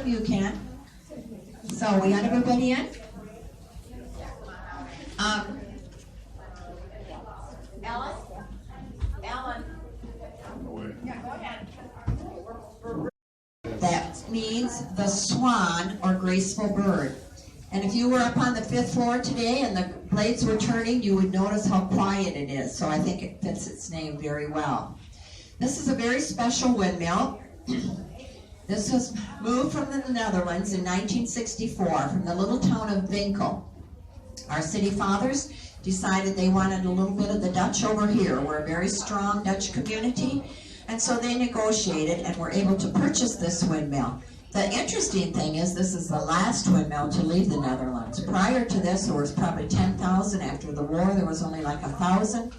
of you can. So we got everybody in? Alan? Yeah, go ahead. That means the swan or graceful bird. And if you were up on the 5th floor today and the blades were turning, you would notice how quiet it is. So I think it fits its name very well. This is a very special windmill. This was moved from the Netherlands in 1964 from the little town of Winkel. Our city fathers decided they wanted a little bit of the Dutch over here. We're a very strong Dutch community, and so they negotiated and were able to purchase this windmill. The interesting thing is this is the last windmill to leave the Netherlands. Prior to this, there was probably 10,000. After the war, there was only like 1,000.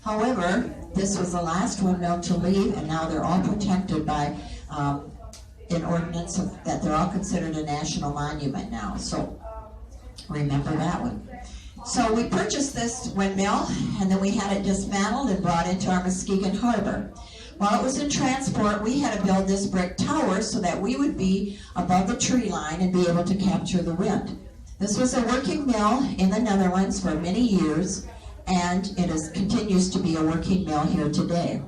However, this was the last windmill to leave, and now they're all protected by an ordinance that they're all considered a national monument now. So remember that one. So we purchased this windmill, and then we had it dismantled and brought into our Muskegon Harbor. While it was in transport, we had to build this brick tower so that we would be above the tree line and be able to capture the wind. This was a working mill in the Netherlands for many years, and it continues to be a working mill here today.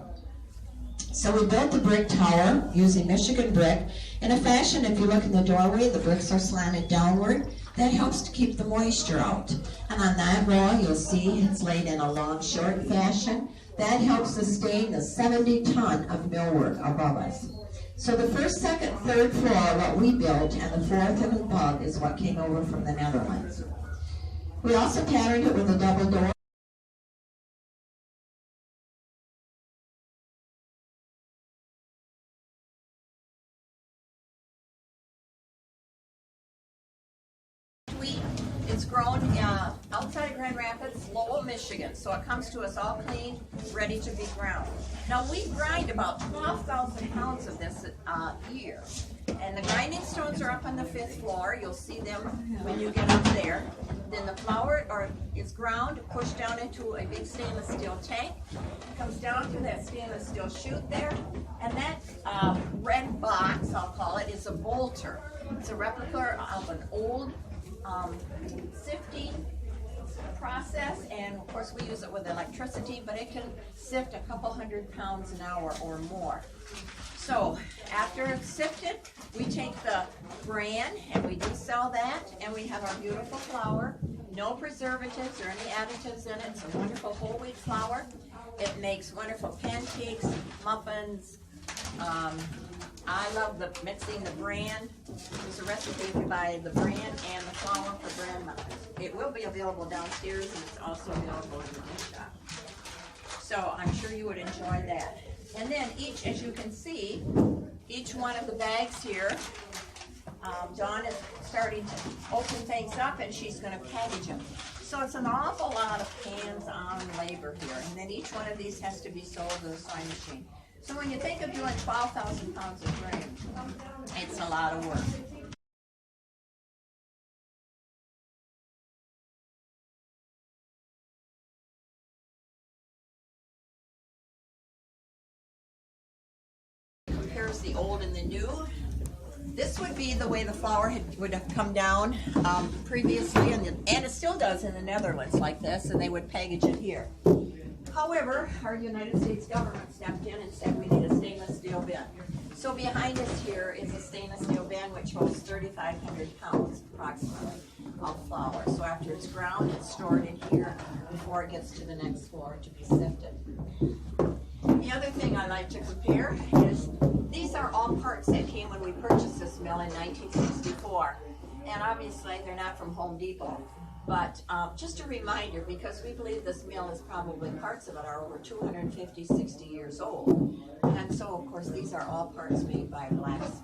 So we built the brick tower using Michigan brick in a fashion, if you look in the doorway, the bricks are slanted downward. That helps to keep the moisture out. And on that row, you'll see it's laid in a long, short fashion. That helps sustain the 70-ton of millwork above us. So the first, second, third floor, what we built, and the fourth and above is what came over from the Netherlands. We also patterned it with a double door. It's grown outside of Grand Rapids, Lowell, Michigan. So it comes to us all clean, ready to be ground. Now we grind about 12,000 pounds of this a year. And the grinding stones are up on the 5th floor. You'll see them when you get up there. Then the flour is ground, pushed down into a big stainless steel tank. It comes down to that stainless steel chute there. And that red box, I'll call it, is a bolter. It's a replica of an old sifting process, and of course we use it with electricity, but it can sift a couple 100 pounds an hour or more. So after it's sifted, we take the bran and we do sell that, and we have our beautiful flour, no preservatives or any additives in it. It's a wonderful whole wheat flour. It makes wonderful pancakes, muffins. I love mixing the bran. There's a recipe to buy the bran and the flour for bran muffins. It will be available downstairs, and it's also available in the gift shop. So I'm sure you would enjoy that. And then as you can see, each one of the bags here, Dawn is starting to open things up, and she's going to package them. So it's an awful lot of hands-on labor here. And then each one of these has to be sold to the sewing machine. So when you think of doing 12,000 pounds of grain, it's a lot of work. Compares the old and the new. This would be the way the flour would have come down previously, and it still does in the Netherlands like this, and they would package it here. However, our United States government stepped in and said we need a stainless steel bin. So behind us here is a stainless steel bin which holds 3,500 pounds approximately of flour. So after it's ground, it's stored in here before it gets to the next floor to be sifted. The other thing I like to compare is these are all parts that came when we purchased this mill in 1964. And obviously they're not from Home Depot. But just a reminder, because we believe this mill is probably, parts of it are over 250, 60 years old. And so, of course, these are all parts made by a blacksmith.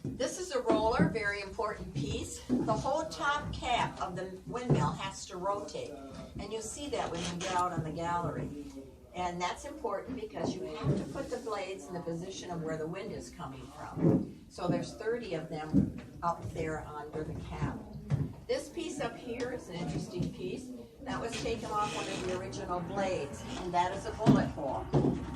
This is a roller, very important piece. The whole top cap of the windmill has to rotate. And you'll see that when you get out on the gallery. And that's important because you have to put the blades in the position of where the wind is coming from. So there's 30 of them up there under the cap. This piece up here is an interesting piece. That was taken off one of the original blades, and that is a bullet hole.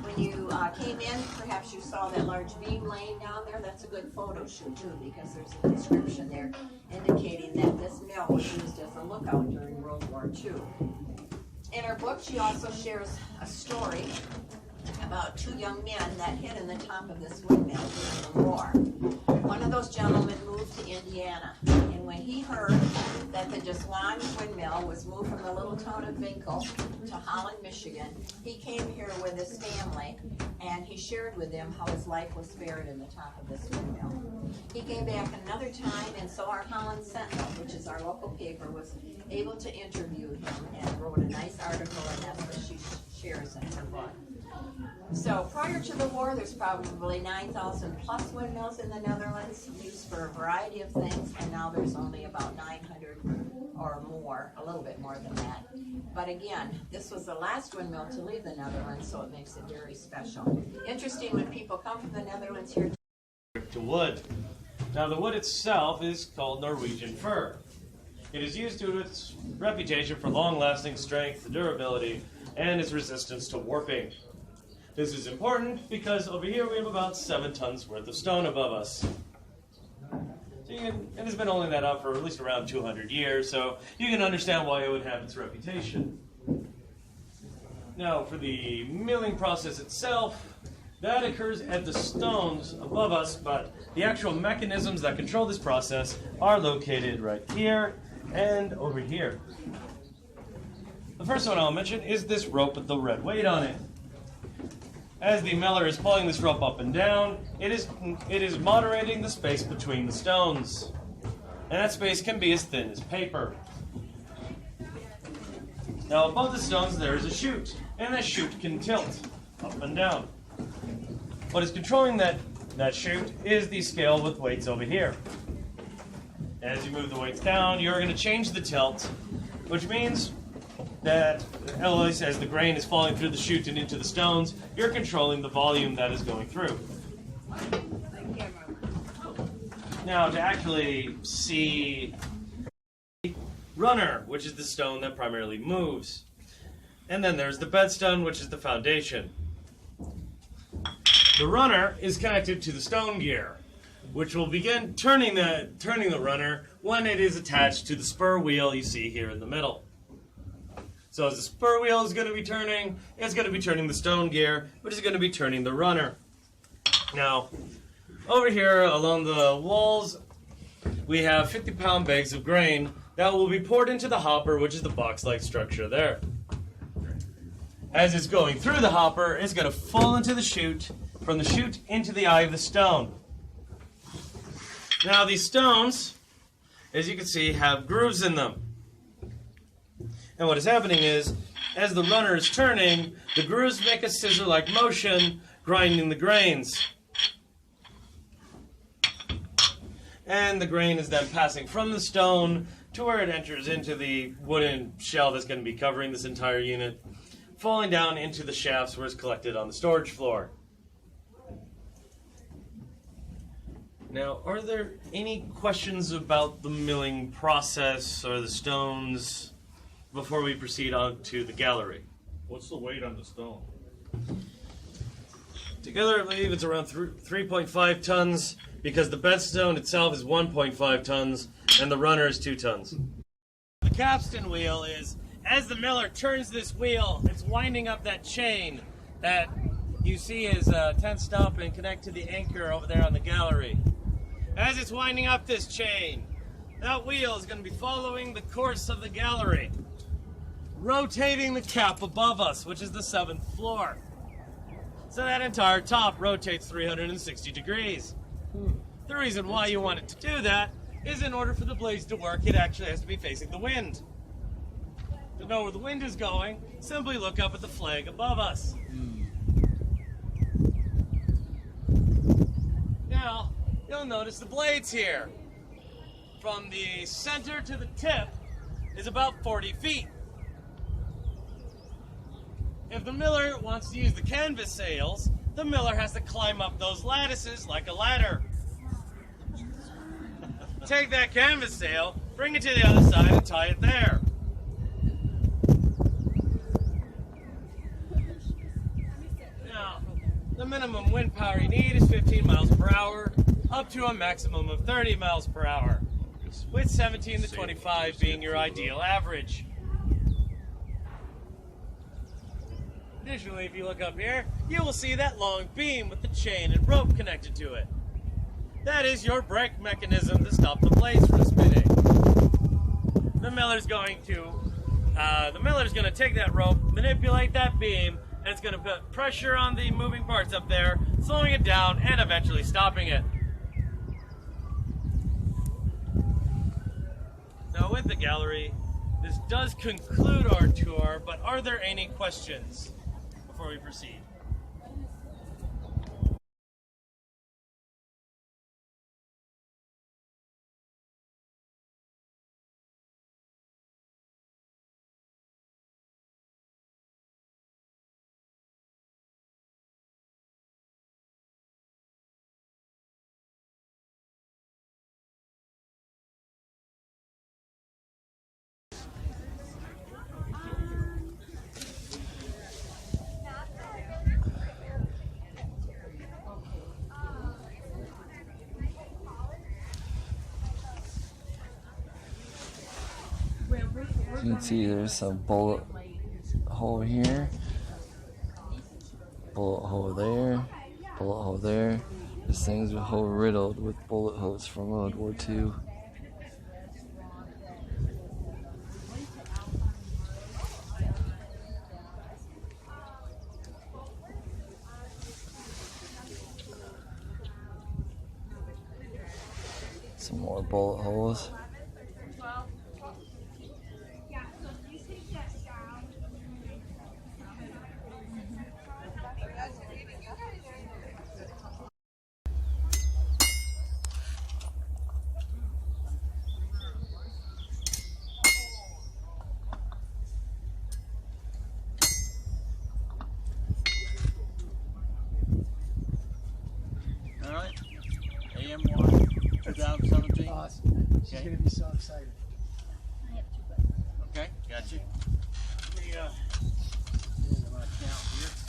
When when you came in, perhaps you saw that large beam laying down there. That's a good photo shoot too, because there's a description there indicating that this mill was used as a lookout during World War II. In her book, she also shares a story about two young men that hid in the top of this windmill during the war. One of those gentlemen moved to Indiana, and when he heard that the Deswan windmill was moved from the little town of Windmill to Holland, Michigan, he came here with his family, and he shared with them how his life was spared in the top of this windmill. He came back another time, and so our Holland Sentinel, which is our local paper, was able to interview him and wrote a nice article, and that's what she shares in her book. So prior to the war, there's probably 9,000 plus windmills in the Netherlands used for a variety of things, and now there's only about 900 or more, a little bit more than that. But again, this was the last windmill to leave the Netherlands, so it makes it very special. Interesting, when people come from the Netherlands here to wood. Now the wood itself is called Norwegian fir. It is used due to its reputation for long-lasting strength, durability, and its resistance to warping. This is important because over here we have about 7 tons worth of stone above us. And it's been holding that up for at least around 200 years, so you can understand why it would have its reputation. Now, for the milling process itself, that occurs at the stones above us, but the actual mechanisms that control this process are located right here and over here. The first one I'll mention is this rope with the red weight on it. As the miller is pulling this rope up and down, it is moderating the space between the stones. And that space can be as thin as paper. Now above the stones there is a chute, and that chute can tilt up and down. What is controlling that chute is the scale with weights over here. As you move the weights down, you're going to change the tilt, which means that, at least as the grain is falling through the chute and into the stones, you're controlling the volume that is going through. Now, to actually see the runner, which is the stone that primarily moves. And then there's the bedstone, which is the foundation. The runner is connected to the stone gear, which will begin turning the runner when it is attached to the spur wheel you see here in the middle. So as the spur wheel is going to be turning, it's going to be turning the stone gear, which is going to be turning the runner. Now, over here along the walls, we have 50-pound bags of grain that will be poured into the hopper, which is the box-like structure there. As it's going through the hopper, it's going to fall into the chute, from the chute into the eye of the stone. Now these stones, as you can see, have grooves in them. And what is happening is, as the runner is turning, the grooves make a scissor-like motion, grinding the grains. And the grain is then passing from the stone to where it enters into the wooden shell that's going to be covering this entire unit, falling down into the shafts where it's collected on the storage floor. Now, are there any questions about the milling process or the stones before we proceed on to the gallery? What's the weight on the stone? Together, I believe it's around 3.5 tons, because the bedstone itself is 1.5 tons, and the runner is 2 tons. The capstan wheel is, as the miller turns this wheel, it's winding up that chain that you see is tensed up and connect to the anchor over there on the gallery. As it's winding up this chain, that wheel is going to be following the course of the gallery, rotating the cap above us, which is the 7th floor. So that entire top rotates 360 degrees. The reason why you want it to do that is in order for the blades to work, it actually has to be facing the wind. To know where the wind is going, simply look up at the flag above us. Now, you'll notice the blades here. From the center to the tip is about 40 feet. If the miller wants to use the canvas sails, the miller has to climb up those lattices like a ladder. Take that canvas sail, bring it to the other side, and tie it there. Now, The minimum wind power you need is 15 miles per hour, up to a maximum of 30 miles per hour, with 17 to 25 being your ideal average. Additionally, if you look up here, you will see that long beam with the chain and rope connected to it. That is your brake mechanism to stop the blades from spinning. The miller's going to take that rope, manipulate that beam, and it's going to put pressure on the moving parts up there, slowing it down and eventually stopping it. Now with the gallery, this does conclude our tour, but are there any questions before we proceed? You can see there's a bullet hole here, bullet hole there, bullet hole there. This thing's whole riddled with bullet holes from World War II. Some more bullet holes. All right, AM1 2017. Awesome. She's Okay. gonna be so excited. Okay, got you. Here's my count here.